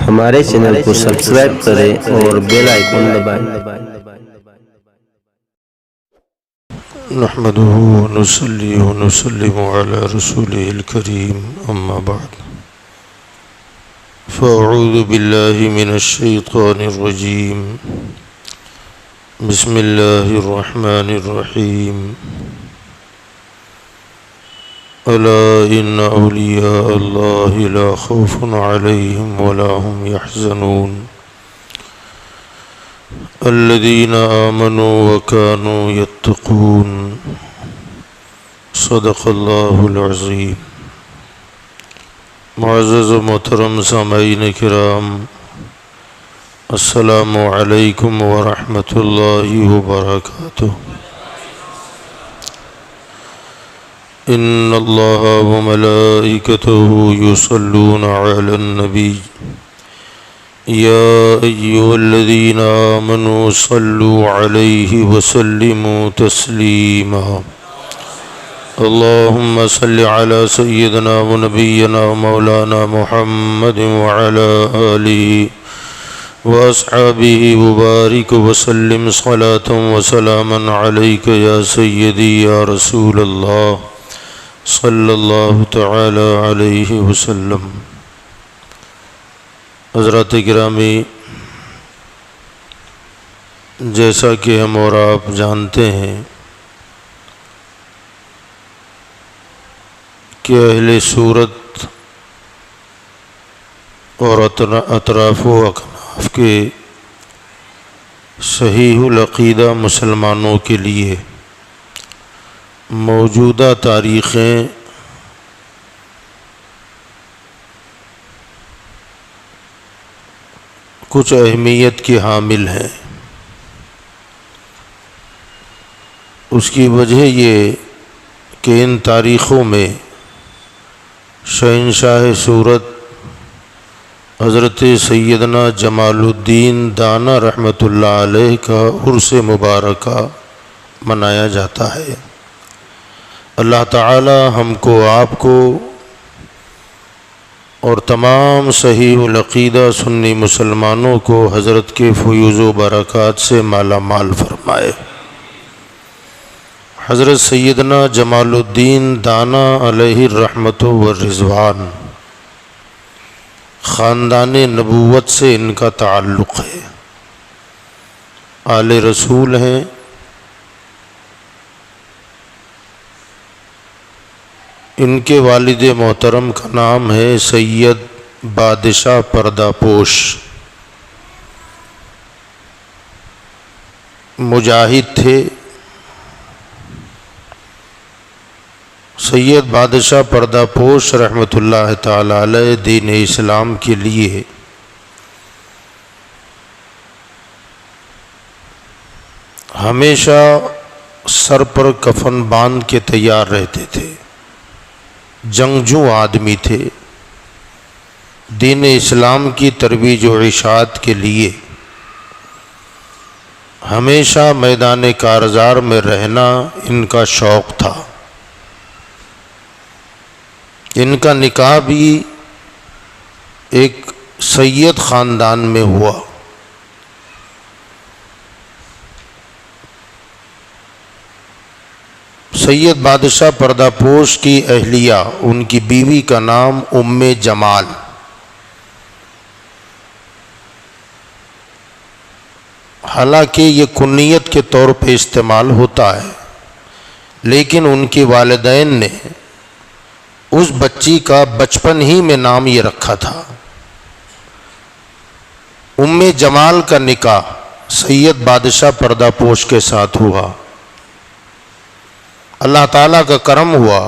ہمارے چینل کو سبسکرائب کریں اور بیل آئیکن دبائیں۔ نحمده ونصلي ونسلم على رسوله الكريم أما بعد فأعوذ بالله من الشيطان الرجيم بسم الله الرحمن الرحيم ألا إن أولياء الله لا خوف عليهم ولا هم يحزنون الذين آمنوا وكانوا يتقون صدق الله العظيم۔ معزز و محترم سامعین کرام، السلام علیکم ورحمۃ اللہ وبرکاتہ۔ ان اللہ وملائکتہ یصلون علی النبی یا ایھا الذین آمنوا صلوا علیہ وسلموا تسلیما۔ اللہم صل علی سیدنا و نبینا و مولانا محمد وعلی آلہ واصحابہ وبارک وسلم صلاۃ و سلاما علیک یا سیدی یا رسول اللہ صلی اللہ تعالی علیہ وسلم۔ حضرات گرامی، جیسا کہ ہم اور آپ جانتے ہیں کہ اہل سورت اور اطراف و اکناف کے صحیح العقیدہ مسلمانوں کے لیے موجودہ تاریخیں کچھ اہمیت کی حامل ہیں۔ اس کی وجہ یہ کہ ان تاریخوں میں شہنشاہ سورت حضرت سیدنا جمال الدین دانا رحمۃ اللہ علیہ کا عرس مبارکہ منایا جاتا ہے۔ اللہ تعالی ہم کو، آپ کو اور تمام صحیح العقیدہ سنی مسلمانوں کو حضرت کے فیوز و برکات سے مالا مال فرمائے۔ حضرت سیدنا جمال الدین دانا علیہ الرحمۃ والرضوان، خاندان نبوت سے ان کا تعلق ہے، آل رسول ہیں۔ ان کے والد محترم کا نام ہے سید بادشاہ پردہ پوش، مجاہد تھے۔ سید بادشاہ پردہ پوش رحمۃ اللہ تعالی علیہ دین اسلام کے لیے ہمیشہ سر پر کفن باندھ کے تیار رہتے تھے، جنگجو آدمی تھے۔ دین اسلام کی ترویج و اشاعت کے لیے ہمیشہ میدان کارزار میں رہنا ان کا شوق تھا۔ ان کا نکاح بھی ایک سید خاندان میں ہوا۔ سید بادشاہ پردہ پوش کی اہلیہ، ان کی بیوی کا نام ام جمال۔ حالانکہ یہ کنیت کے طور پہ استعمال ہوتا ہے، لیکن ان کے والدین نے اس بچی کا بچپن ہی میں نام یہ رکھا تھا۔ ام جمال کا نکاح سید بادشاہ پردہ پوش کے ساتھ ہوا۔ اللہ تعالیٰ کا کرم ہوا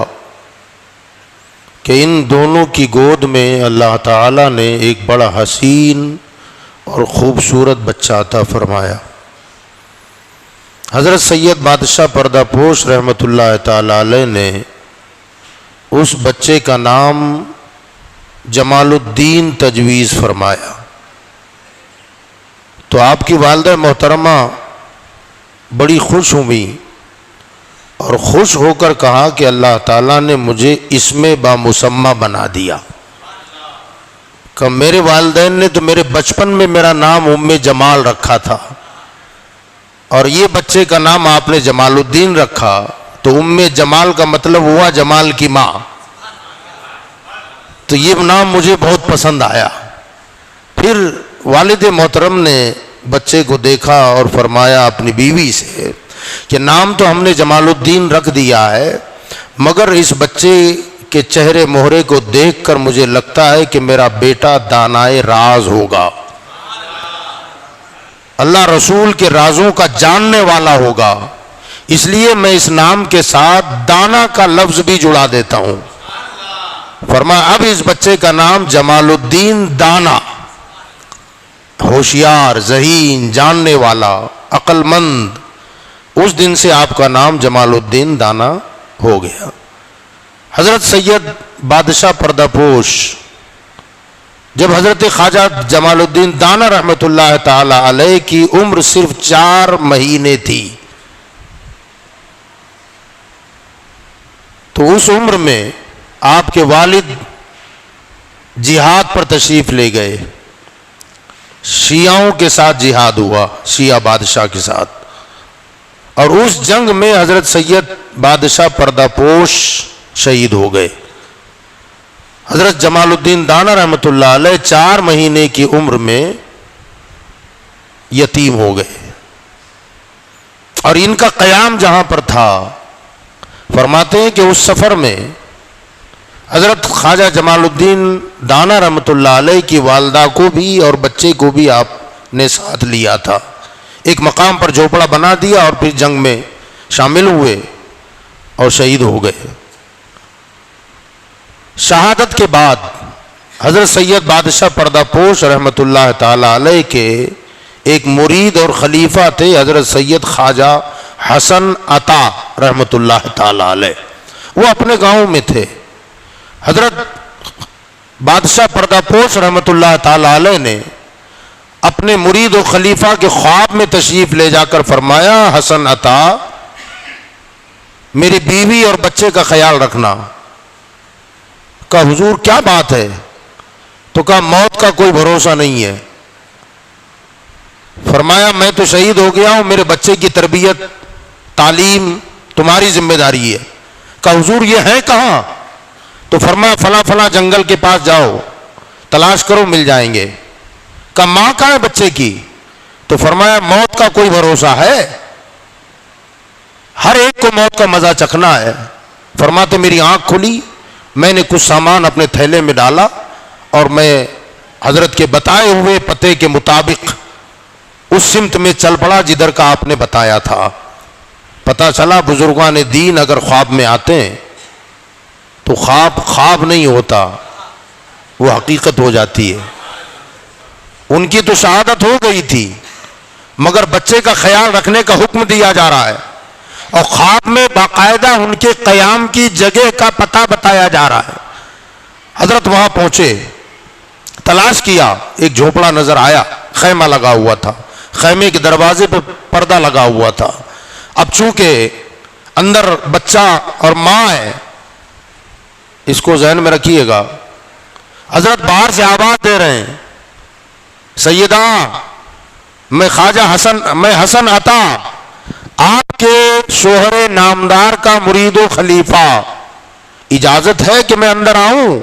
کہ ان دونوں کی گود میں اللہ تعالیٰ نے ایک بڑا حسین اور خوبصورت بچہ عطا فرمایا۔ حضرت سید بادشاہ پردہ پوش رحمۃ اللہ تعالی علیہ نے اس بچے کا نام جمال الدین تجویز فرمایا۔ تو آپ کی والدہ محترمہ بڑی خوش ہوئیں اور خوش ہو کر کہا کہ اللہ تعالیٰ نے مجھے اسم بامسمہ بنا دیا۔ کہ میرے والدین نے تو میرے بچپن میں میرا نام ام جمال رکھا تھا، اور یہ بچے کا نام آپ نے جمال الدین رکھا، تو ام جمال کا مطلب ہوا جمال کی ماں، تو یہ نام مجھے بہت پسند آیا۔ پھر والد محترم نے بچے کو دیکھا اور فرمایا اپنی بیوی سے کہ نام تو ہم نے جمال الدین رکھ دیا ہے، مگر اس بچے کے چہرے مہرے کو دیکھ کر مجھے لگتا ہے کہ میرا بیٹا دانائے راز ہوگا، اللہ رسول کے رازوں کا جاننے والا ہوگا، اس لیے میں اس نام کے ساتھ دانا کا لفظ بھی جڑا دیتا ہوں۔ فرمایا اب اس بچے کا نام جمال الدین دانا، ہوشیار، ذہین، جاننے والا، عقل مند، اس دن سے آپ کا نام جمال الدین دانا ہو گیا۔ حضرت سید بادشاہ پردہ پوش جب حضرت خواجہ جمال الدین دانا رحمۃ اللہ تعالی علیہ کی عمر صرف 4 مہینے تھی، تو اس عمر میں آپ کے والد جہاد پر تشریف لے گئے، شیعوں کے ساتھ جہاد ہوا، شیعہ بادشاہ کے ساتھ، اور اس جنگ میں حضرت سید بادشاہ پردہ پوش شہید ہو گئے۔ حضرت جمال الدین دانا رحمۃ اللہ علیہ 4 مہینے کی عمر میں یتیم ہو گئے، اور ان کا قیام جہاں پر تھا، فرماتے ہیں کہ اس سفر میں حضرت خواجہ جمال الدین دانا رحمۃ اللہ علیہ کی والدہ کو بھی اور بچے کو بھی آپ نے ساتھ لیا تھا، ایک مقام پر جھوپڑا بنا دیا اور پھر جنگ میں شامل ہوئے اور شہید ہو گئے۔ شہادت کے بعد حضرت سید بادشاہ پردہ پوش رحمۃ اللہ تعالی علیہ کے ایک مرید اور خلیفہ تھے حضرت سید خواجہ حسن عطا رحمۃ اللہ تعالی علیہ، وہ اپنے گاؤں میں تھے۔ حضرت بادشاہ پردہ پوش رحمۃ اللہ تعالی علیہ نے اپنے مرید و خلیفہ کے خواب میں تشریف لے جا کر فرمایا حسن عطا میری بیوی اور بچے کا خیال رکھنا۔ کہا حضور کیا بات ہے؟ تو کہا موت کا کوئی بھروسہ نہیں ہے۔ فرمایا میں تو شہید ہو گیا ہوں، میرے بچے کی تربیت تعلیم تمہاری ذمہ داری ہے۔ کہا حضور یہ ہے کہاں؟ تو فرمایا فلاں فلاں جنگل کے پاس جاؤ، تلاش کرو مل جائیں گے۔ کہا ماں کہاں ہے بچے کی؟ تو فرمایا موت کا کوئی بھروسہ ہے، ہر ایک کو موت کا مزہ چکھنا ہے۔ فرماتے میری آنکھ کھلی، میں نے کچھ سامان اپنے تھیلے میں ڈالا اور میں حضرت کے بتائے ہوئے پتے کے مطابق اس سمت میں چل پڑا جدھر کا آپ نے بتایا تھا۔ پتہ چلا بزرگان دین اگر خواب میں آتے ہیں تو خواب نہیں ہوتا، وہ حقیقت ہو جاتی ہے۔ ان کی تو شہادت ہو گئی تھی، مگر بچے کا خیال رکھنے کا حکم دیا جا رہا ہے، اور خواب میں باقاعدہ ان کے قیام کی جگہ کا پتہ بتایا جا رہا ہے۔ حضرت وہاں پہنچے، تلاش کیا، ایک جھوپڑا نظر آیا، خیمہ لگا ہوا تھا، خیمے کے دروازے پہ پردہ لگا ہوا تھا۔ اب چونکہ اندر بچہ اور ماں ہے، اس کو ذہن میں رکھیے گا۔ حضرت باہر سے آواز دے رہے ہیں سیدہ میں حسن عطا آپ کے شوہر نامدار کا مرید و خلیفہ، اجازت ہے کہ میں اندر آؤں؟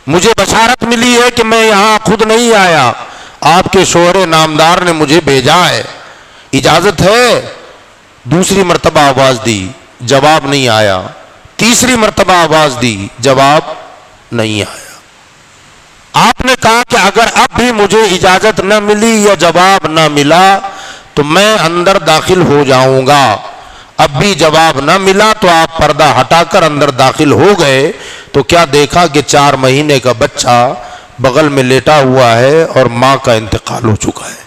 مجھے بشارت ملی ہے کہ میں یہاں خود نہیں آیا، آپ کے شوہر نامدار نے مجھے بھیجا ہے، اجازت ہے؟ دوسری مرتبہ آواز دی، جواب نہیں آیا۔ تیسری مرتبہ آواز دی، جواب نہیں آیا۔ آپ نے کہا کہ اگر اب بھی مجھے اجازت نہ ملی یا جواب نہ ملا تو میں اندر داخل ہو جاؤں گا۔ اب بھی جواب نہ ملا تو آپ پردہ ہٹا کر اندر داخل ہو گئے تو کیا دیکھا کہ 4 مہینے کا بچہ بغل میں لیٹا ہوا ہے اور ماں کا انتقال ہو چکا ہے۔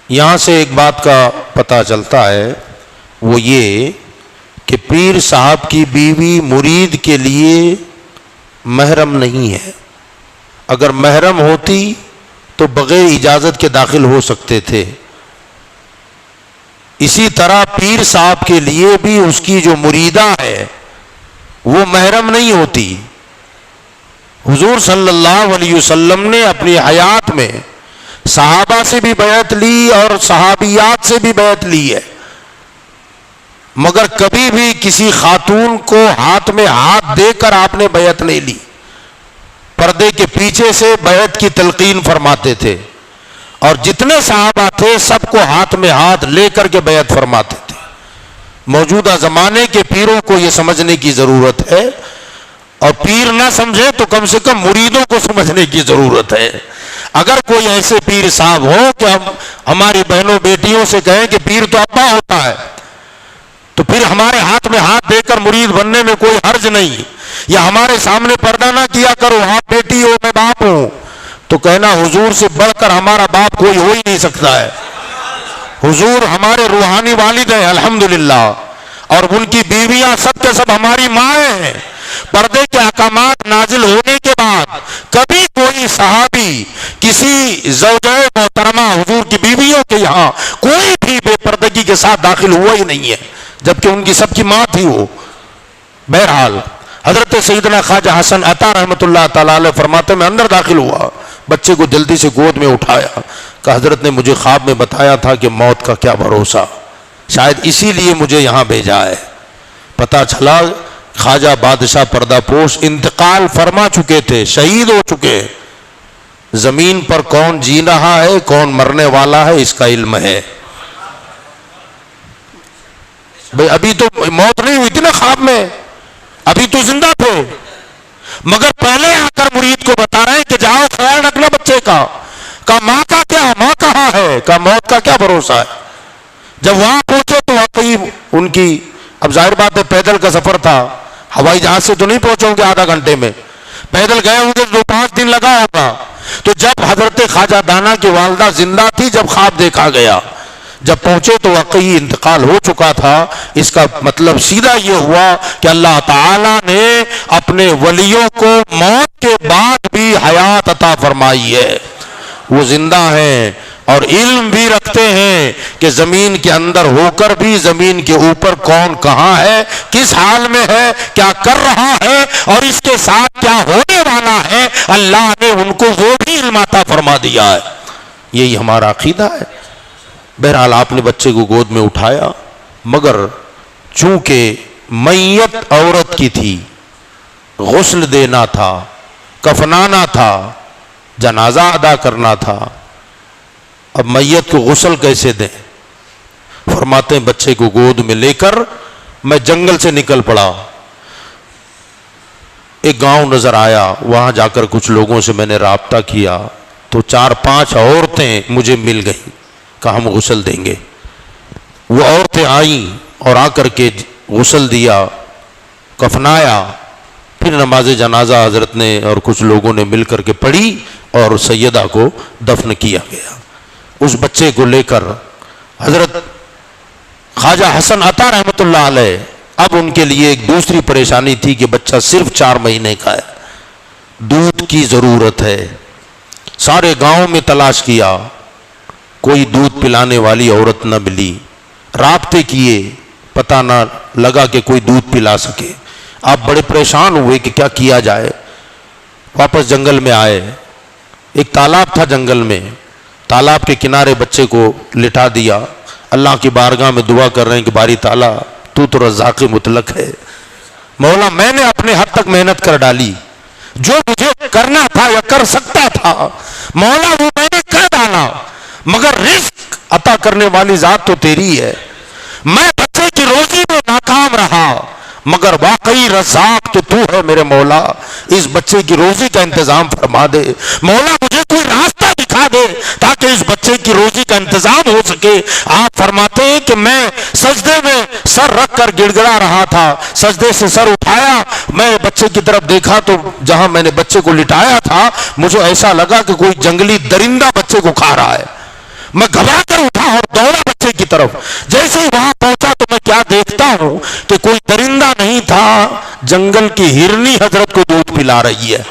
یہاں سے ایک بات کا پتہ چلتا ہے، وہ یہ کہ پیر صاحب کی بیوی مرید کے لیے محرم نہیں ہے۔ اگر محرم ہوتی تو بغیر اجازت کے داخل ہو سکتے تھے۔ اسی طرح پیر صاحب کے لیے بھی اس کی جو مریدہ ہے وہ محرم نہیں ہوتی، حضور صلی اللہ علیہ وسلم نے اپنی حیات میں صحابہ سے بھی بیعت لی اور صحابیات سے بھی بیعت لی ہے، مگر کبھی بھی کسی خاتون کو ہاتھ میں ہاتھ دے کر آپ نے بیعت نہیں لی، پردے کے پیچھے سے بیعت کی تلقین فرماتے تھے، اور جتنے صحابہ تھے سب کو ہاتھ میں ہاتھ لے کر کے بیعت فرماتے تھے۔ موجودہ زمانے کے پیروں کو یہ سمجھنے کی ضرورت ہے، اور پیر نہ سمجھے تو کم سے کم مریدوں کو سمجھنے کی ضرورت ہے۔ اگر کوئی ایسے پیر صاحب ہو کہ ہم ہماری بہنوں بیٹیوں سے کہیں کہ پیر تو ابا ہوتا ہے، تو پھر ہمارے ہاتھ میں ہاتھ دے کر مرید بننے میں کوئی حرج نہیں، یا ہمارے سامنے پردہ نہ کیا کرو، آپ بیٹی ہو میں باپ ہوں، تو کہنا حضور سے بڑھ کر ہمارا باپ کوئی ہو ہی نہیں سکتا ہے۔ حضور ہمارے روحانی والد ہیں الحمدللہ، اور ان کی بیویاں سب کے سب ہماری مائیں ہیں۔ پردے کے احکامات نازل ہونے کے بعد کبھی کوئی صحابی کسی زوجہ محترمہ حضور کی بیویوں کے یہاں کوئی بھی بے پردگی کے ساتھ داخل ہوا ہی نہیں ہے، جبکہ ان کی سب کی ماں تھی وہ۔ بہرحال حضرت سیدنا خواجہ حسن عطا رحمۃ اللہ تعالی علیہ فرماتے میں اندر داخل ہوا، بچے کو جلدی سے گود میں اٹھایا، کہ حضرت نے مجھے خواب میں بتایا تھا کہ موت کا کیا بھروسہ، شاید اسی لیے مجھے یہاں بھیجا ہے۔ پتہ چلا خواجہ بادشاہ پردہ پوش انتقال فرما چکے تھے، شہید ہو چکے۔ زمین پر کون جی رہا ہے کون مرنے والا ہے اس کا علم ہے۔ بھئی ابھی تو موت نہیں ہوئی تھی نا خواب میں، ابھی تو زندہ تھے، مگر پہلے آ کر مرید کو بتا رہے ہیں کہ جاؤ خیال رکھنا بچے کا۔ کہا ماں کا کیا، ماں کہاں ہے؟ کہا موت کا کیا بھروسہ ہے۔ جب وہاں پہنچے تو واقعی ان کی، اب ظاہر بات ہے پیدل کا سفر تھا، ہوائی جہاز سے تو نہیں پہنچوں گے آدھا گھنٹے میں، پیدل گئے ہوں گے 2-5 دن لگا ہوگا۔ تو جب حضرت خواجہ دانا کی والدہ زندہ تھی، جب خواب دیکھا گیا، جب پہنچے تو واقعی انتقال ہو چکا تھا۔ اس کا مطلب سیدھا یہ ہوا کہ اللہ تعالیٰ نے اپنے ولیوں کو موت کے بعد بھی حیات عطا فرمائی ہے، وہ زندہ ہیں اور علم بھی رکھتے ہیں کہ زمین کے اندر ہو کر بھی زمین کے اوپر کون کہاں ہے، کس حال میں ہے، کیا کر رہا ہے، اور اس کے ساتھ کیا ہونے والا ہے، اللہ نے ان کو وہ بھی علم عطا فرما دیا ہے۔ یہی ہمارا عقیدہ ہے۔ بہرحال آپ نے بچے کو گود میں اٹھایا، مگر چونکہ میت عورت کی تھی، غسل دینا تھا، کفنانا تھا، جنازہ ادا کرنا تھا، اب میت کو غسل کیسے دیں؟ فرماتے ہیں بچے کو گود میں لے کر میں جنگل سے نکل پڑا، ایک گاؤں نظر آیا، وہاں جا کر کچھ لوگوں سے میں نے رابطہ کیا تو 4-5 عورتیں مجھے مل گئیں، کہا ہم غسل دیں گے۔ وہ عورتیں آئیں اور آ کر کے غسل دیا، کفنایا، پھر نماز جنازہ حضرت نے اور کچھ لوگوں نے مل کر کے پڑھی اور سیدہ کو دفن کیا گیا۔ اس بچے کو لے کر حضرت خواجہ حسن عطا رحمۃ اللہ علیہ، اب ان کے لیے ایک دوسری پریشانی تھی کہ بچہ صرف 4 مہینے کا ہے، دودھ کی ضرورت ہے۔ سارے گاؤں میں تلاش کیا، کوئی دودھ پلانے والی عورت نہ ملی، رابطے کیے، پتہ نہ لگا کہ کوئی دودھ پلا سکے۔ آپ بڑے پریشان ہوئے کہ کیا کیا جائے، واپس جنگل میں آئے، ایک تالاب تھا جنگل میں، تالاب کے کنارے بچے کو لٹا دیا، اللہ کی بارگاہ میں دعا کر رہے ہیں کہ باری تعالیٰ تو رزاق مطلق ہے، مولا میں نے اپنے حد تک محنت کر ڈالی، جو مجھے کرنا تھا یا کر سکتا تھا مولا وہ میں نے کر ڈالا، مگر رزق عطا کرنے والی ذات تو تیری ہے۔ میں بچے کی روزی میں ناکام رہا، مگر واقعی رزاق تو ہے میرے مولا، اس بچے کی روزی کا انتظام فرما دے، مولا مجھے کوئی راستہ دکھا دے تاکہ اس بچے کی روزی کا انتظام ہو سکے۔ آپ فرماتے ہیں کہ میں سجدے میں سر رکھ کر گڑ گڑا رہا تھا، سجدے سے سر اٹھایا، میں بچے کی طرف دیکھا تو جہاں میں نے بچے کو لٹایا تھا مجھے ایسا لگا کہ کوئی جنگلی درندہ بچے کو کھا رہا ہے۔ میں گھبرا کر اٹھا اور دوڑا بچے کی طرف، جیسے ہی وہاں پہنچا تو میں کیا دیکھتا ہوں کہ کوئی درندہ نہیں تھا، جنگل کی ہرنی حضرت کو دودھ پلا رہی ہے۔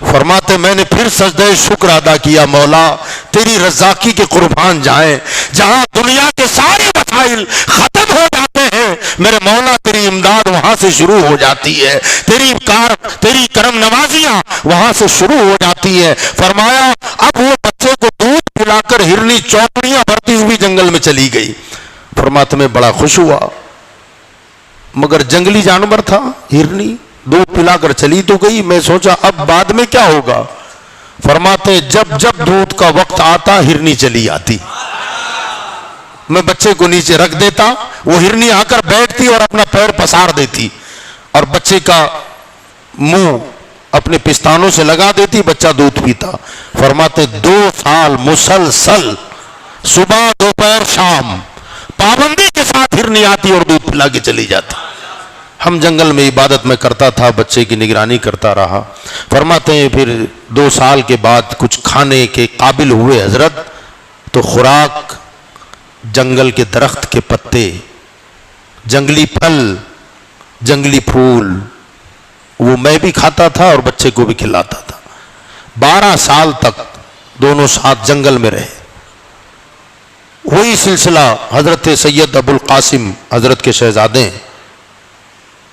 فرماتے میں نے پھر سجدہ شکر ادا کیا، مولا تیری رزاقی کے قربان جائیں، جہاں دنیا کے سارے مسائل ختم ہو جاتے ہیں میرے مولا تیری امداد وہاں سے شروع ہو جاتی ہے، تیری کرم نوازیاں وہاں سے شروع ہو جاتی ہے۔ فرمایا اب وہ بچے کو دودھ پلا کر ہرنی چوکڑیاں بھرتی ہوئی جنگل میں چلی گئی۔ فرماتے میں بڑا خوش ہوا، مگر جنگلی جانور تھا ہرنی، دودھ پلا کر چلی تو گئی، میں سوچا اب بعد میں کیا ہوگا؟ فرماتے جب جب دودھ کا وقت آتا ہرنی چلی آتی، میں بچے کو نیچے رکھ دیتا، وہ ہرنی آ کر بیٹھتی اور اپنا پیر پسار دیتی اور بچے کا منہ اپنے پستانوں سے لگا دیتی، بچہ دودھ پیتا۔ فرماتے 2 سال مسلسل صبح دوپہر شام پابندی کے ساتھ ہرنی آتی اور دودھ پلا کے چلی جاتی۔ ہم جنگل میں عبادت میں کرتا تھا، بچے کی نگرانی کرتا رہا۔ فرماتے ہیں پھر 2 سال کے بعد کچھ کھانے کے قابل ہوئے حضرت، تو خوراک جنگل کے درخت کے پتے، جنگلی پھل، جنگلی پھول، وہ میں بھی کھاتا تھا اور بچے کو بھی کھلاتا تھا۔ 12 سال تک دونوں ساتھ جنگل میں رہے۔ وہی سلسلہ حضرت سید ابو القاسم حضرت کے شہزادے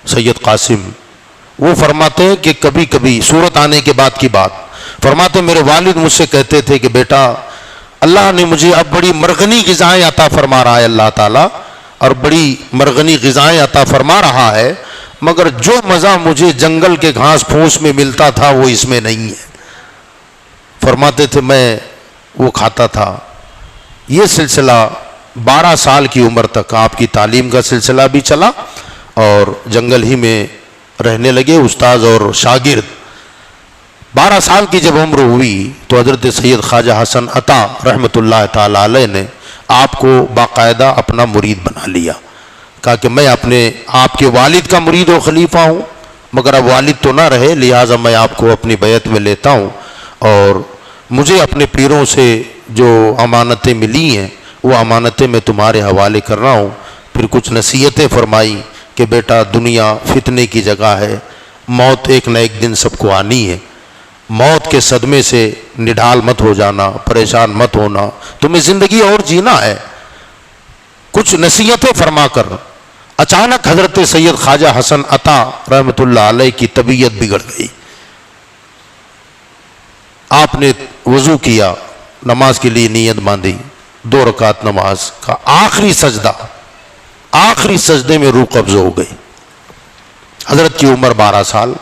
سید قاسم، وہ فرماتے ہیں کہ کبھی کبھی صورت آنے کے بعد کی بات، فرماتے میرے والد مجھ سے کہتے تھے کہ بیٹا اللہ نے مجھے اب بڑی مرغنی غذائیں عطا فرما رہا ہے اللہ تعالیٰ، اور بڑی مرغنی غذائیں عطا فرما رہا ہے، مگر جو مزہ مجھے جنگل کے گھاس پھوس میں ملتا تھا وہ اس میں نہیں ہے۔ فرماتے تھے میں وہ کھاتا تھا۔ یہ سلسلہ 12 سال کی عمر تک آپ کی تعلیم کا سلسلہ بھی چلا اور جنگل ہی میں رہنے لگے استاذ اور شاگرد۔ 12 سال کی جب عمر ہوئی تو حضرت سید خواجہ حسن عطا رحمۃ اللہ تعالی علیہ نے آپ کو باقاعدہ اپنا مرید بنا لیا، کہا کہ میں آپ کے والد کا مرید و خلیفہ ہوں، مگر اب والد تو نہ رہے، لہٰذا میں آپ کو اپنی بیعت میں لیتا ہوں، اور مجھے اپنے پیروں سے جو امانتیں ملی ہیں وہ امانتیں میں تمہارے حوالے کر رہا ہوں۔ پھر کچھ نصیحتیں فرمائی کہ بیٹا دنیا فتنے کی جگہ ہے، موت ایک نہ ایک دن سب کو آنی ہے، موت کے صدمے سے نڈھال مت ہو جانا، پریشان مت ہونا، تمہیں زندگی اور جینا ہے۔ کچھ نصیحتیں فرما کر اچانک حضرت سید خواجہ حسن عطا رحمۃ اللہ علیہ کی طبیعت بگڑ گئی۔ آپ نے وضو کیا، نماز کے لیے نیت باندھی، 2 رکعت نماز کا آخری سجدے میں روح قبض ہو گئی۔ حضرت کی عمر 12 سال،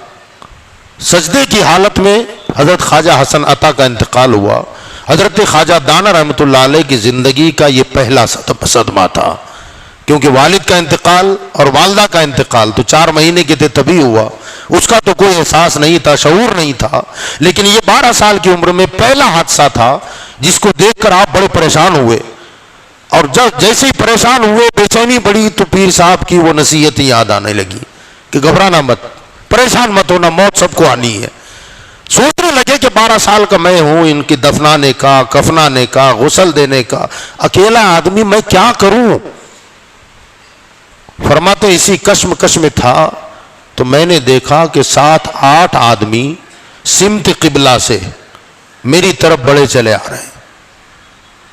سجدے کی حالت میں حضرت خواجہ حسن عطا کا انتقال ہوا۔ حضرت خواجہ دانا رحمۃ اللہ علیہ کی زندگی کا یہ پہلا صدمہ تھا، کیونکہ والد کا انتقال اور والدہ کا انتقال تو 4 مہینے کے تھے تبھی ہوا، اس کا تو کوئی احساس نہیں تھا، شعور نہیں تھا، لیکن یہ 12 سال کی عمر میں پہلا حادثہ تھا جس کو دیکھ کر آپ بڑے پریشان ہوئے، اور جب جیسے ہی پریشان ہوئے بے بڑی تو پیر صاحب کی وہ نصیحتیں یاد آنے لگی کہ گھبرانا مت، پریشان مت ہونا، موت سب کو آنی ہے۔ سوچنے لگے کہ 12 سال کا میں ہوں، ان کی دفنانے کا، کفنانے کا، غسل دینے کا، اکیلا آدمی میں کیا کروں؟ فرماتے اسی کشمکش میں تھا تو میں نے دیکھا کہ 7-8 آدمی سمت قبلہ سے میری طرف بڑے چلے آ رہے ہیں۔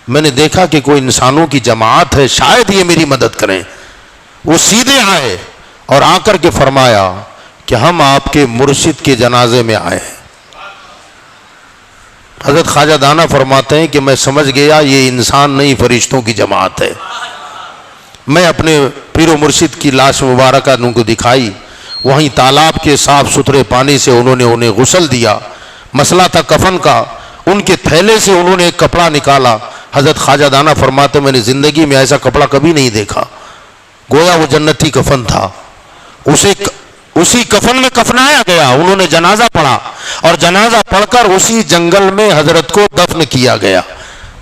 میں نے دیکھا کہ کوئی انسانوں کی جماعت ہے، شاید یہ میری مدد کریں۔ وہ سیدھے آئے اور آ کر کے فرمایا کہ ہم آپ کے مرشد کے جنازے میں آئے ہیں۔ حضرت خواجہ دانا فرماتے ہیں کہ میں سمجھ گیا یہ انسان نہیں فرشتوں کی جماعت ہے۔ میں اپنے پیر و مرشد کی لاش مبارکہ ان کو دکھائی، وہیں تالاب کے صاف ستھرے پانی سے انہوں نے انہیں غسل دیا، مسئلہ تھا کفن کا، ان کے تھیلے سے انہوں نے ایک کپڑا نکالا۔ حضرت خواجہ دانا فرماتے میں نے زندگی میں ایسا کپڑا کبھی نہیں دیکھا، گویا وہ جنتی کفن تھا، اسی کفن میں کفنایا گیا۔ انہوں نے جنازہ پڑھا اور جنازہ پڑھ کر اسی جنگل میں حضرت کو دفن کیا گیا۔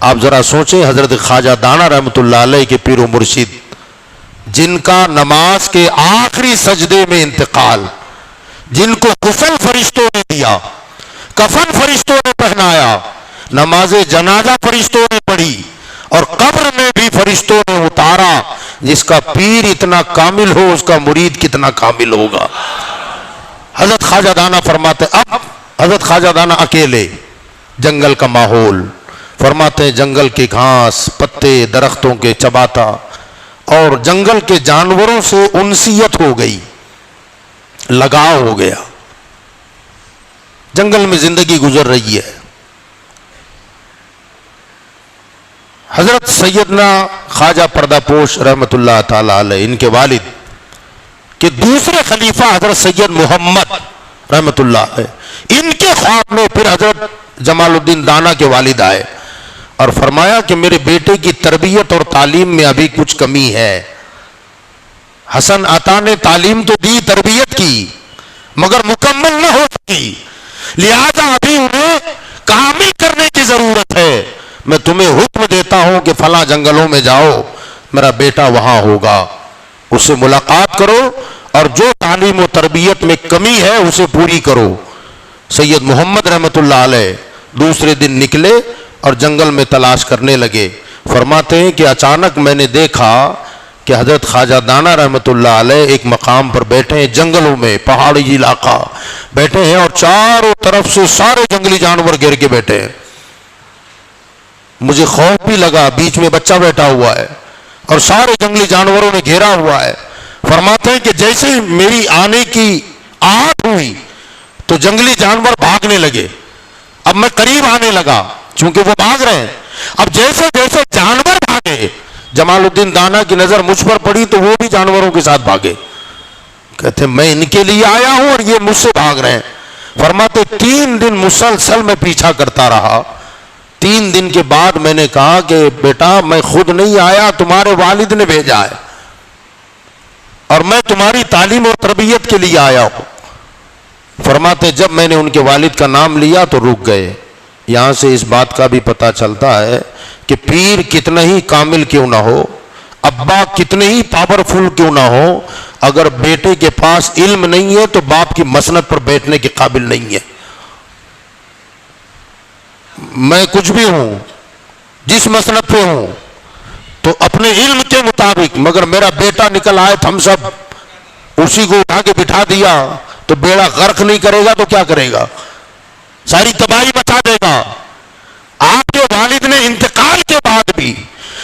آپ ذرا سوچیں، حضرت خواجہ دانا رحمۃ اللہ علیہ کے پیر و مرشد، جن کا نماز کے آخری سجدے میں انتقال، جن کو غسل فرشتوں نے دیا، کفن فرشتوں نے پہنایا، نماز جنازہ فرشتوں نے پڑھی، اور قبر میں بھی فرشتوں نے اتارا، جس کا پیر اتنا کامل ہو اس کا مرید کتنا کامل ہوگا۔ حضرت خواجہ دانا فرماتے اب حضرت خواجہ دانا اکیلے، جنگل کا ماحول، فرماتے جنگل کے گھاس پتے درختوں کے چباتا، اور جنگل کے جانوروں سے انسیت ہو گئی، لگاؤ ہو گیا، جنگل میں زندگی گزر رہی ہے۔ حضرت سیدنا خواجہ پردہ پوش رحمۃ اللہ تعالی علیہ، ان کے والد کہ دوسرے خلیفہ حضرت سید محمد رحمۃ اللہ علیہ، ان کے خواب میں پھر حضرت جمال الدین دانا کے والد آئے اور فرمایا کہ میرے بیٹے کی تربیت اور تعلیم میں ابھی کچھ کمی ہے۔ حسن عطا نے تعلیم تو دی، تربیت کی، مگر مکمل نہ ہو سکی، لہذا ابھی انہیں کامل کرنے کی ضرورت ہے۔ میں تمہیں حکم دیتا ہوں کہ فلاں جنگلوں میں جاؤ، میرا بیٹا وہاں ہوگا، اس سے ملاقات کرو اور جو تعلیم و تربیت میں کمی ہے اسے پوری کرو۔ سید محمد رحمۃ اللہ علیہ دوسرے دن نکلے اور جنگل میں تلاش کرنے لگے۔ فرماتے ہیں کہ اچانک میں نے دیکھا کہ حضرت خواجہ دانا رحمۃ اللہ علیہ ایک مقام پر بیٹھے ہیں، جنگلوں میں، پہاڑی علاقہ بیٹھے ہیں، اور چاروں طرف سے سارے جنگلی جانور گھیر کے بیٹھے ہیں۔ مجھے خوف بھی لگا، بیچ میں بچہ بیٹھا ہوا ہے اور سارے جنگلی جانوروں نے گھیرا ہوا ہے۔ فرماتے ہیں کہ جیسے ہی میری آنے کی آہٹ ہوئی تو جنگلی جانور بھاگنے لگے۔ اب میں قریب آنے لگا چونکہ وہ بھاگ رہے ہیں۔ اب جیسے جیسے جانور بھاگے، جمال الدین دانا کی نظر مجھ پر پڑی تو وہ بھی جانوروں کے ساتھ بھاگے۔ کہتے میں ان کے لیے آیا ہوں اور یہ مجھ سے بھاگ رہے ہیں۔ فرماتے 3 دن مسلسل میں پیچھا کرتا رہا۔ 3 دن کے بعد میں نے کہا کہ بیٹا میں خود نہیں آیا، تمہارے والد نے بھیجا ہے اور میں تمہاری تعلیم اور تربیت کے لیے آیا ہوں۔ فرماتے جب میں نے ان کے والد کا نام لیا تو رک گئے۔ یہاں سے اس بات کا بھی پتہ چلتا ہے کہ پیر کتنا ہی کامل کیوں نہ ہو، ابا کتنے ہی پاورفل کیوں نہ ہو، اگر بیٹے کے پاس علم نہیں ہے تو باپ کی مسند پر بیٹھنے کے قابل نہیں ہے۔ میں کچھ بھی ہوں، جس مسند پہ ہوں تو اپنے علم کے مطابق، مگر میرا بیٹا نکل آئے ہم سب اسی کو اٹھا کے بٹھا دیا تو بیڑا غرق نہیں کرے گا تو کیا کرے گا؟ ساری تباہی مچا دے گا۔ آپ کے والد نے انتقال کے بعد بھی،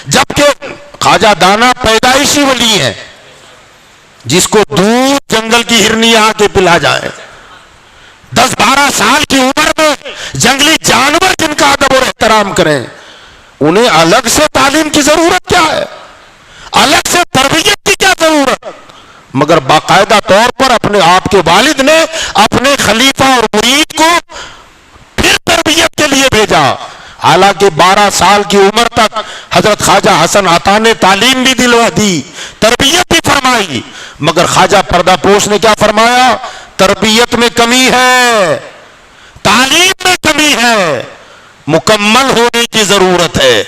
جبکہ خواجہ دانا پیدائشی ولی ہے جس کو دودھ جنگل کی ہرنی آ کے پلا جائے، 10-12 سال کی عمر میں جنگلی جانور جن کا ادب اور احترام کریں، انہیں الگ سے تعلیم کی ضرورت کیا ہے، الگ سے تربیت کی کیا ضرورت؟ مگر باقاعدہ طور پر اپنے آپ کے والد نے اپنے خلیفہ اور مرید کو پھر تربیت کے لیے بھیجا۔ حالانکہ 12 سال کی عمر تک حضرت خواجہ حسن عطا نے تعلیم بھی دلوا دی، تربیت بھی فرمائی، مگر خواجہ پردہ پوش نے کیا فرمایا؟ تربیت میں کمی ہے، تعلیم میں کمی ہے، مکمل ہونے کی ضرورت ہے۔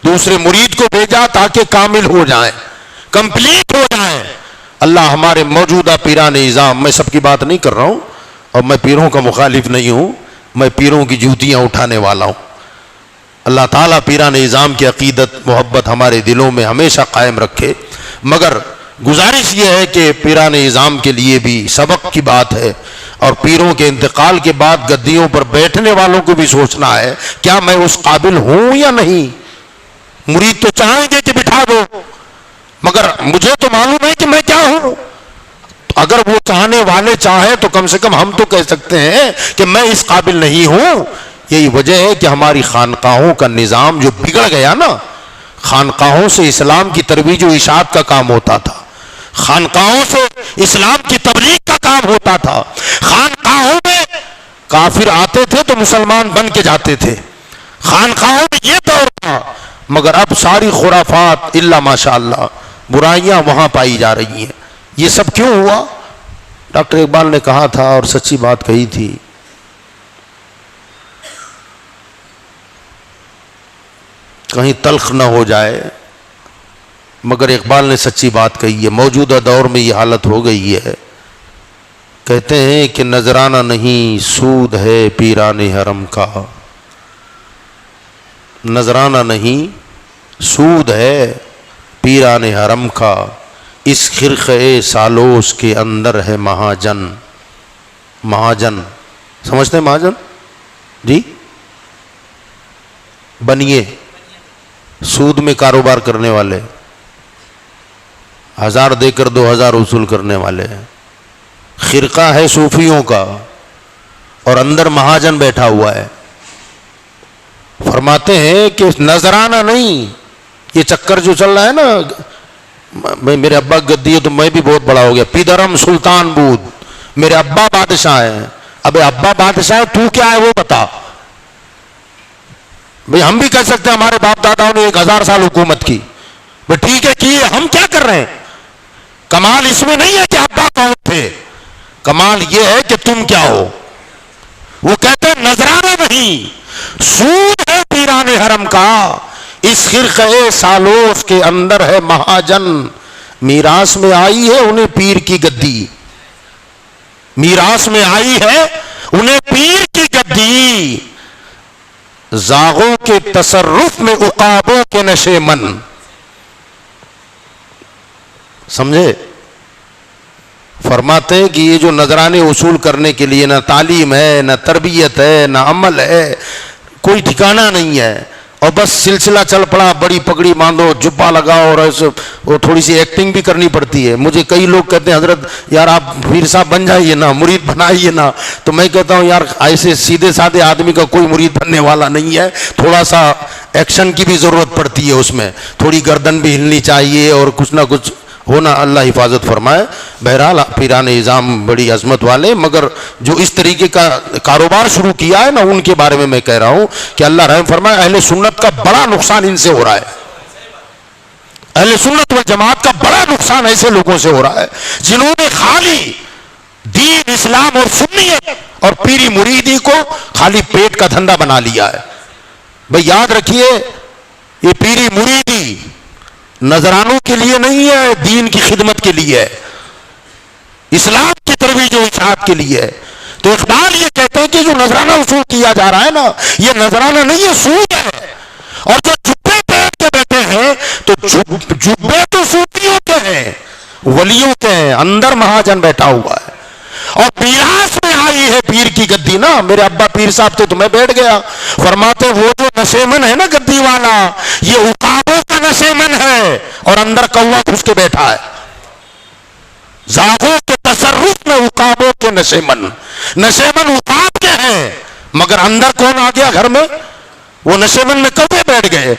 دوسرے مرید کو بھیجا تاکہ کامل ہو جائیں، کمپلیٹ ہو جائیں۔ اللہ ہمارے موجودہ پیران نظام، میں سب کی بات نہیں کر رہا ہوں اور میں پیروں کا مخالف نہیں ہوں، میں پیروں کی جوتیاں اٹھانے والا ہوں۔ اللہ تعالیٰ پیران نظام کی عقیدت محبت ہمارے دلوں میں ہمیشہ قائم رکھے، مگر گزارش یہ ہے کہ پیران نظام کے لیے بھی سبق کی بات ہے، اور پیروں کے انتقال کے بعد گدیوں پر بیٹھنے والوں کو بھی سوچنا ہے کیا میں اس قابل ہوں یا نہیں۔ مرید تو چاہیں گے کہ بٹھا دو، مگر مجھے تو معلوم ہے کہ میں کیا ہوں۔ اگر وہ چاہنے والے چاہیں تو کم سے کم ہم تو کہہ سکتے ہیں کہ میں اس قابل نہیں ہوں۔ یہی وجہ ہے کہ ہماری خانقاہوں کا نظام جو بگڑ گیا نا، خانقاہوں سے اسلام کی ترویج و اشاعت کا کام ہوتا تھا، خانقاہوں سے اسلام کی تبلیغ کا کام ہوتا تھا، خانقاہوں میں کافر آتے تھے تو مسلمان بن کے جاتے تھے، خانقاہوں میں یہ دور تھا، مگر اب ساری خرافات الا ماشاءاللہ برائیاں وہاں پائی جا رہی ہیں۔ یہ سب کیوں ہوا؟ ڈاکٹر اقبال نے کہا تھا اور سچی بات کہی تھی، کہیں تلخ نہ ہو جائے، مگر اقبال نے سچی بات کہی ہے۔ موجودہ دور میں یہ حالت ہو گئی ہے، کہتے ہیں کہ نذرانہ نہیں سود ہے پیران حرم کا، نذرانہ نہیں سود ہے پیران حرم کا، اس خرقے سالوس کے اندر ہے مہاجن۔ مہاجن سمجھتے ہیں؟ مہاجن جی بنیے، سود میں کاروبار کرنے والے، 1000 دے کر 2000 وصول کرنے والے ہیں. خرقہ ہے صوفیوں کا اور اندر مہاجن بیٹھا ہوا ہے. فرماتے ہیں کہ نذرانہ نہیں، یہ چکر جو چل رہا ہے نا، میرے ابا گدی ہے تو میں بھی بہت بڑا ہو گیا، پیدرم سلطان بود، میرے ابا بادشاہ ہیں. ابے ابا بادشاہ ہے، تو کیا ہے وہ بتا. بھئی ہم بھی کہہ سکتے ہیں ہمارے باپ داداؤں نے 1000 سال حکومت کی، بھئی ٹھیک ہے کی، ہم کیا کر رہے ہیں؟ کمال اس میں نہیں ہے کہ ابا کون تھے، کمال یہ ہے کہ تم کیا ہو. وہ کہتے ہیں نذرانہ نہیں، سود ہے پیران حرم کا، اس خرقہ سالوس کے اندر ہے مہاجن. میراث میں آئی ہے انہیں پیر کی گدی، میراث میں آئی ہے انہیں پیر کی گدی. زاغوں کے تصرف میں عقابوں کے نشے من. سمجھے؟ فرماتے ہیں کہ یہ جو نذرانے وصول کرنے کے لیے نہ تعلیم ہے، نہ تربیت ہے، نہ عمل ہے، کوئی ٹھکانہ نہیں ہے، اور بس سلسلہ چل پڑا، بڑی پگڑی باندھو، جبہ لگاؤ، اور ایسے وہ تھوڑی سی ایکٹنگ بھی کرنی پڑتی ہے. مجھے کئی لوگ کہتے ہیں حضرت یار آپ پیر صاحب بن جائیے نا، مرید بنائیے نا. تو میں کہتا ہوں یار ایسے سیدھے سادھے آدمی کا کوئی مرید بننے والا نہیں ہے، تھوڑا سا ایکشن کی بھی ضرورت پڑتی ہے، اس میں تھوڑی گردن بھی ہلنی چاہیے اور کچھ نہ کچھ ہونا. اللہ حفاظت فرمائے. بہرحال پیران نظام بڑی عظمت والے، مگر جو اس طریقے کا کاروبار شروع کیا ہے نا، ان کے بارے میں میں کہہ رہا ہوں کہ اللہ رحم فرمائے. اہل سنت کا بڑا نقصان ان سے ہو رہا ہے، اہل سنت والجماعت کا بڑا نقصان ایسے لوگوں سے ہو رہا ہے جنہوں نے خالی دین، اسلام اور سنیت اور پیری مریدی کو خالی پیٹ کا دھندا بنا لیا ہے. بھئی یاد رکھیے، یہ پیری مریدی نذرانوں کے لیے نہیں ہے، دین کی خدمت کے لیے ہے، اسلام کی ترویج و اشاعت کے لیے ہے. تو اقبال یہ کہتے ہیں کہ جو نذرانہ وصول کیا جا رہا ہے نا، یہ نذرانہ نہیں ہے، سود ہے. اور جو جبے پہن کے بیٹھے ہیں تو جبے تو صوفیوں کے ہیں، ولیوں کے ہیں، اندر مہاجن بیٹھا ہوا ہے. اور میراث میں آئی ہے پیر کی گدی نا. میرے ابا پیر صاحب تھے تو میں بیٹھ گیا. فرماتے وہ جو نشیمن ہے نا گدی والا، یہ عقابوں کا نشیمن ہے اور اندر کوا گھس کے بیٹھا ہے. زاغوں کے تصرف میں عقابوں کے نشیمن، نشیمن عقاب کے ہیں، مگر اندر کون آ گیا گھر میں؟ وہ نشیمن میں کوے بیٹھ گئے.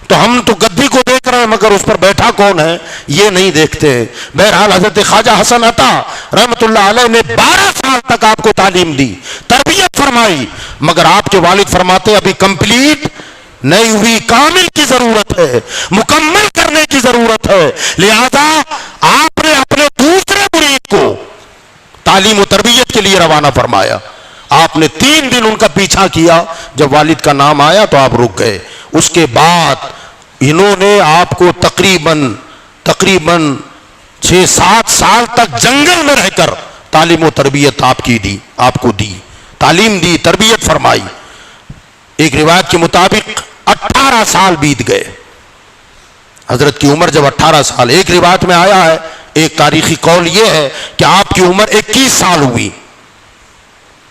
تو ہم تو گدی کو دیکھ رہے ہیں مگر اس پر بیٹھا کون ہے یہ نہیں دیکھتے. بہرحال حضرت خواجہ حسن عطا رحمت اللہ علیہ نے 12 سال تک آپ کو تعلیم دی، تربیت فرمائی، مگر آپ کے والد فرماتے ابھی کمپلیٹ نہیں ہوئی، کامل کی ضرورت ہے، مکمل کرنے کی ضرورت ہے. لہذا آپ نے اپنے دوسرے مرید کو تعلیم و تربیت کے لیے روانہ فرمایا. آپ نے 3 دن ان کا پیچھا کیا. جب والد کا نام آیا تو آپ رک گئے. اس کے بعد انہوں نے آپ کو تقریباً 6-7 سال تک جنگل میں رہ کر تعلیم و تربیت آپ کو دی، تعلیم دی، تربیت فرمائی. ایک روایت کے مطابق 18 سال بیت گئے. حضرت کی عمر جب 18 سال، ایک روایت میں آیا ہے، ایک تاریخی قول یہ ہے کہ آپ کی عمر 21 سال ہوئی.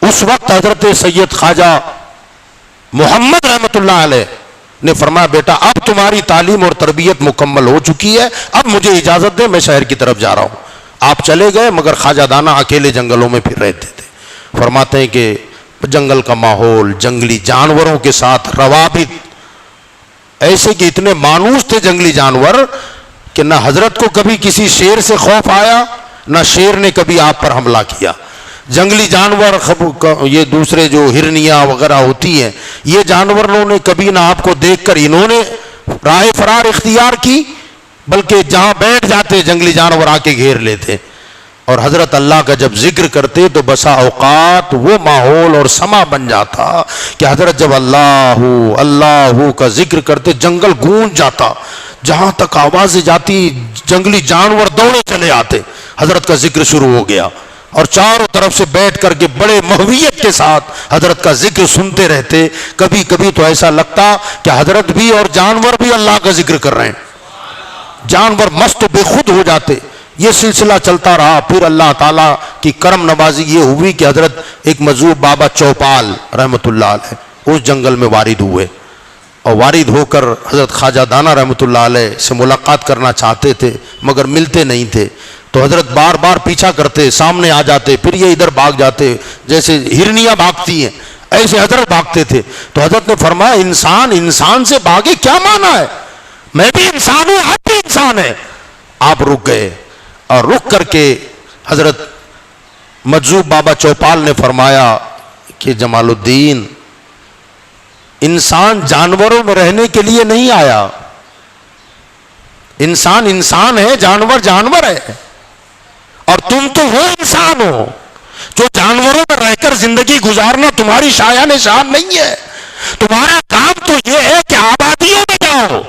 اس وقت حضرت سید خواجہ محمد رحمت اللہ علیہ نے فرمایا بیٹا اب تمہاری تعلیم اور تربیت مکمل ہو چکی ہے، اب مجھے اجازت دے، میں شہر کی طرف جا رہا ہوں. آپ چلے گئے مگر خواجہ دانا اکیلے جنگلوں میں پھر رہتے تھے. فرماتے ہیں کہ جنگل کا ماحول، جنگلی جانوروں کے ساتھ روابط ایسے کہ اتنے مانوس تھے جنگلی جانور کہ نہ حضرت کو کبھی کسی شیر سے خوف آیا، نہ شیر نے کبھی آپ پر حملہ کیا. جنگلی جانور، یہ دوسرے جو ہرنیاں وغیرہ ہوتی ہیں، یہ جانوروں نے کبھی نہ آپ کو دیکھ کر انہوں نے راہ فرار اختیار کی، بلکہ جہاں بیٹھ جاتے جنگلی جانور آ کے گھیر لیتے. اور حضرت اللہ کا جب ذکر کرتے تو بسا اوقات وہ ماحول اور سما بن جاتا کہ حضرت جب اللہ اللہ کا ذکر کرتے جنگل گونج جاتا، جہاں تک آوازیں جاتی جنگلی جانور دوڑے چلے آتے. حضرت کا ذکر شروع ہو گیا اور چاروں طرف سے بیٹھ کر کے بڑے محویت کے ساتھ حضرت کا ذکر سنتے رہتے. کبھی کبھی تو ایسا لگتا کہ حضرت بھی اور جانور بھی اللہ کا ذکر کر رہے ہیں، جانور مست بے خود ہو جاتے. یہ سلسلہ چلتا رہا. پھر اللہ تعالیٰ کی کرم نوازی یہ ہوئی کہ حضرت ایک مذہوب بابا چوپال رحمت اللہ علیہ اس جنگل میں وارد ہوئے اور وارد ہو کر حضرت خواجہ دانا رحمۃ اللہ علیہ سے ملاقات کرنا چاہتے تھے مگر ملتے نہیں تھے، تو حضرت بار بار پیچھا کرتے، سامنے آ جاتے، پھر یہ ادھر بھاگ جاتے، جیسے ہرنیاں بھاگتی ہیں ایسے حضرت بھاگتے تھے۔ تو حضرت نے فرمایا انسان انسان سے بھاگے کیا معنی ہے، میں بھی انسان ہوں، آپ بھی انسان ہے۔ آپ رک گئے اور رک کر کے حضرت مجذوب بابا چوپال نے فرمایا کہ جمال الدین، انسان جانوروں میں رہنے کے لیے نہیں آیا، انسان انسان ہے، جانور جانور ہے، اور تم تو وہ انسان ہو جو جانوروں میں رہ کر زندگی گزارنا تمہاری شایان شان نہیں ہے۔ تمہارا کام تو یہ ہے کہ آبادیوں میں جاؤ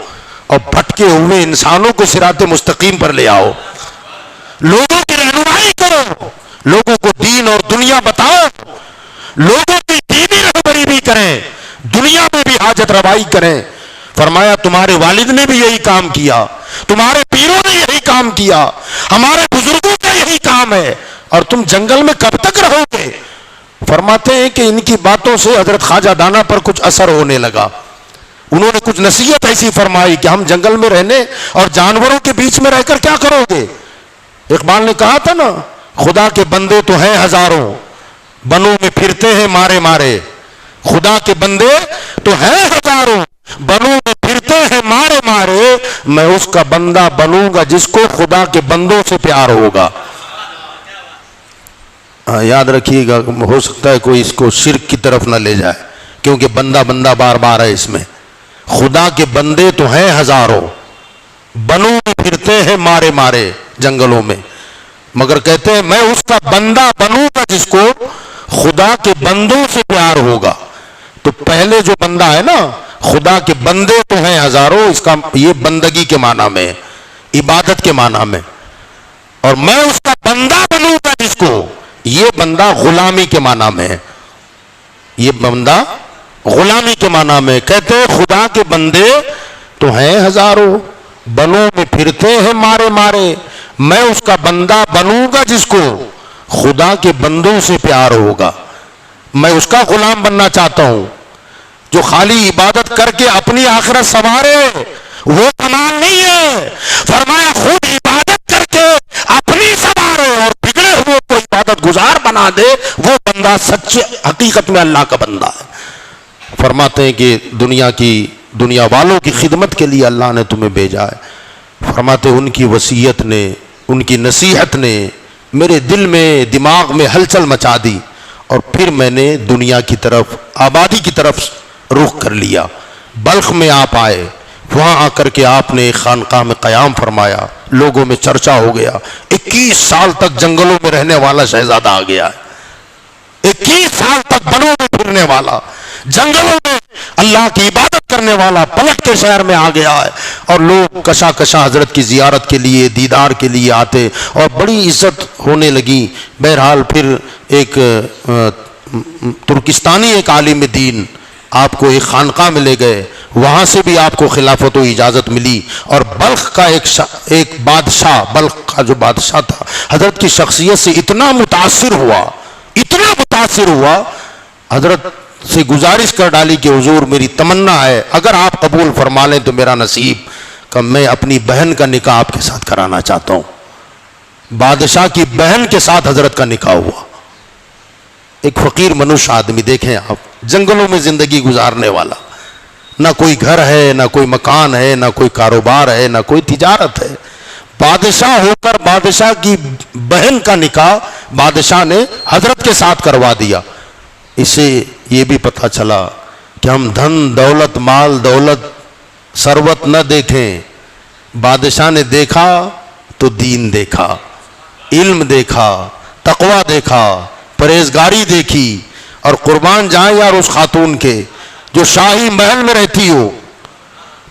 اور بھٹکے ہوئے انسانوں کو صراط مستقیم پر لے آؤ، لوگوں کی رہنمائی کرو، لوگوں کو دین اور دنیا بتاؤ، لوگوں کی دینی رہبری بھی کریں، دنیا میں بھی حاجت روائی کریں۔ فرمایا تمہارے والد نے بھی یہی کام کیا، تمہارے پیروں نے یہی کام کیا، ہمارے بزرگوں کا یہی کام ہے، اور تم جنگل میں کب تک رہو گے؟ فرماتے ہیں کہ ان کی باتوں سے حضرت خواجہ دانا پر کچھ اثر ہونے لگا، انہوں نے کچھ نصیحت ایسی فرمائی کہ ہم جنگل میں رہنے اور جانوروں کے بیچ میں رہ کر کیا کرو گے؟ اقبال نے کہا تھا نا، خدا کے بندے تو ہیں ہزاروں، بنوں میں پھرتے ہیں مارے مارے، خدا کے بندے تو ہیں ہزاروں، بنوں میں پھرتے ہیں مارے مارے، میں اس کا بندہ بنوں گا جس کو خدا کے بندوں سے پیار ہوگا۔ یاد رکھیے گا، ہو سکتا ہے کوئی اس کو شرک کی طرف نہ لے جائے، کیونکہ بندہ بندہ بار بار ہے اس میں۔ خدا کے بندے تو ہیں ہزاروں، بنوں میں پھرتے ہیں مارے مارے جنگلوں میں، مگر کہتے ہیں میں اس کا بندہ بنوں گا جس کو خدا کے بندوں سے پیار ہوگا۔ تو پہلے جو بندہ ہے نا، خدا کے بندے تو ہیں ہزاروں، اس کا یہ بندگی کے معنی میں، عبادت کے معنی میں، اور میں اس کا بندہ بنوں گا جس کو، یہ بندہ غلامی کے معنی میں ہے، یہ بندہ غلامی کے معنی میں۔ کہتے ہیں خدا کے بندے تو ہیں ہزاروں، بنوں میں پھرتے ہیں مارے مارے، میں اس کا بندہ بنوں گا جس کو خدا کے بندوں سے پیار ہوگا۔ میں اس کا غلام بننا چاہتا ہوں جو خالی عبادت کر کے اپنی آخرت سنوارے، وہ کمال نہیں ہے۔ فرمایا خود عبادت کر کے اپنی سنوارے اور بگڑے ہوئے کو عبادت گزار بنا دے، وہ بندہ سچے حقیقت میں اللہ کا بندہ ہے۔ فرماتے ہیں کہ دنیا والوں کی خدمت کے لیے اللہ نے تمہیں بھیجا ہے۔ فرماتے ان کی وصیت نے، ان کی نصیحت نے میرے دل میں، دماغ میں ہلچل مچا دی، اور پھر میں نے دنیا کی طرف، آبادی کی طرف رخ کر لیا۔ بلخ میں آپ آئے، وہاں آ کر کے آپ نے ایک خانقاہ میں قیام فرمایا، لوگوں میں چرچا ہو گیا۔ 21 سال تک جنگلوں میں رہنے والا شہزادہ آ گیا ہے، 21 سال تک بنوں میں پھرنے والا، جنگلوں میں اللہ کی عبادت کرنے والا پلٹ کے شہر میں آ گیا ہے، اور لوگ کشا کشا حضرت کی زیارت کے لیے، دیدار کے لیے آتے، اور بڑی عزت ہونے لگی۔ بہرحال پھر ایک ترکستانی ایک عالم دین آپ کو ایک خانقاہ میں لے گئے، وہاں سے بھی آپ کو خلافت و اجازت ملی، اور بلخ کا ایک بادشاہ، بلخ کا جو بادشاہ تھا، حضرت کی شخصیت سے اتنا متاثر ہوا، حضرت سے گزارش کر ڈالی کہ حضور میری تمنا ہے اگر آپ قبول فرما لیں تو میرا نصیب کہ میں اپنی بہن کا نکاح آپ کے ساتھ کرانا چاہتا ہوں۔ بادشاہ کی بہن کے ساتھ حضرت کا نکاح ہوا۔ ایک فقیر منوش آدمی، دیکھیں آپ، جنگلوں میں زندگی گزارنے والا، نہ کوئی گھر ہے، نہ کوئی مکان ہے، نہ کوئی کاروبار ہے، نہ کوئی تجارت ہے، بادشاہ ہو کر بادشاہ کی بہن کا نکاح بادشاہ نے حضرت کے ساتھ کروا دیا۔ اسے یہ بھی پتہ چلا کہ ہم دھن دولت، مال دولت، ثروت نہ دیکھیں، بادشاہ نے دیکھا تو دین دیکھا، علم دیکھا، تقوی دیکھا، پرہیزگاری دیکھی، اور قربان جائیں یار اس خاتون کے جو شاہی محل میں رہتی ہو،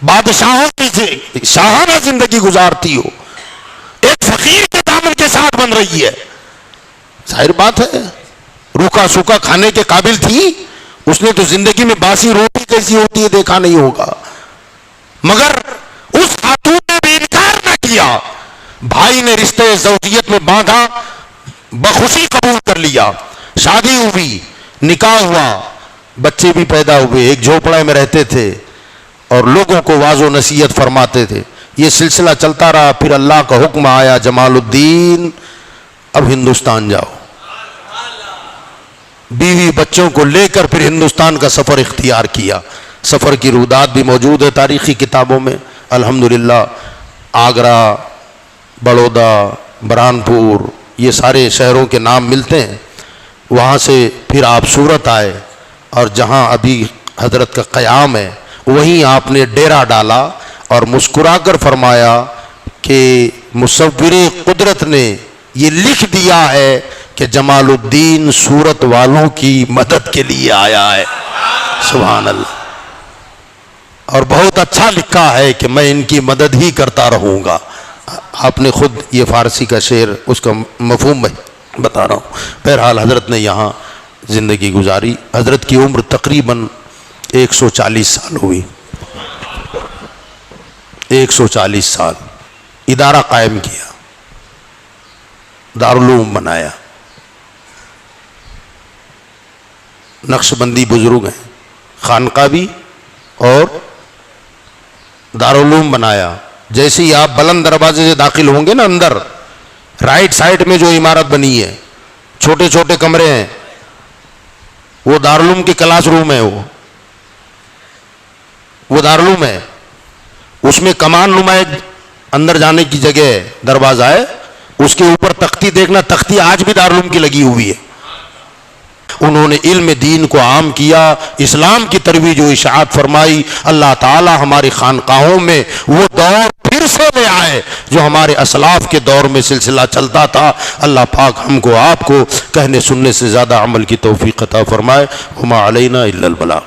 بادشاہوں کی شاہانہ زندگی گزارتی ہو، ایک فقیر کے دامن کے ساتھ بن رہی ہے۔ ظاہر بات ہے روکھا سوکھا کھانے کے قابل تھی، اس نے تو زندگی میں باسی روٹی کیسی ہوتی ہے دیکھا نہیں ہوگا، مگر اس خاتون نے بھی انکار نہ کیا، بھائی نے رشتے زوجیت میں باندھا، بخوشی قبول کر لیا، شادی ہوئی، نکاح ہوا، بچے بھی پیدا ہوئے، ایک جھوپڑے میں رہتے تھے، اور لوگوں کو واعظ و نصیحت فرماتے تھے. یہ سلسلہ چلتا رہا. پھر اللہ کا حکم آیا جمال الدین اب ہندوستان جاؤ. بیوی بچوں کو لے کر پھر ہندوستان کا سفر اختیار کیا. سفر کی رودات بھی موجود ہے تاریخی کتابوں میں الحمدللہ. آگرہ، بڑودہ، برہانپور، یہ سارے شہروں کے نام ملتے ہیں. وہاں سے پھر آپ سورت آئے اور جہاں ابھی حضرت کا قیام ہے وہیں آپ نے ڈیرا ڈالا اور مسکرا کر فرمایا کہ مصور قدرت نے یہ لکھ دیا ہے کہ جمال الدین سورت والوں کی مدد کے لیے آیا ہے. سبحان اللہ. اور بہت اچھا لکھا ہے کہ میں ان کی مدد ہی کرتا رہوں گا. آپ نے خود یہ فارسی کا شعر اس کا مفہوم بتا رہا ہوں. بہرحال حضرت نے یہاں زندگی گزاری. حضرت کی عمر تقریباً 140 سال ہوئی. 140 سال. ادارہ قائم کیا، دارالعلوم بنایا. نقش بندی بزرگ ہیں، خانقاہ بھی اور دارالعلوم بنایا. جیسے ہی آپ بلند دروازے سے داخل ہوں گے نا اندر، رائٹ سائڈ میں جو عمارت بنی ہے، چھوٹے چھوٹے کمرے ہیں، وہ دارالعلوم کے کلاس روم ہے. وہ دارالعلوم ہے. اس میں کمان نما ایک اندر جانے کی جگہ ہے، دروازہ ہے. اس کے اوپر تختی دیکھنا، تختی آج بھی دارالعلوم کی لگی ہوئی ہے. انہوں نے علم دین کو عام کیا، اسلام کی ترویج و اشاعت فرمائی. اللہ تعالی ہماری خانقاہوں میں وہ دور پھر سے لے آئے جو ہمارے اسلاف کے دور میں سلسلہ چلتا تھا. اللہ پاک ہم کو آپ کو کہنے سننے سے زیادہ عمل کی توفیق عطا فرمائے. وما علینا الا البلاغ.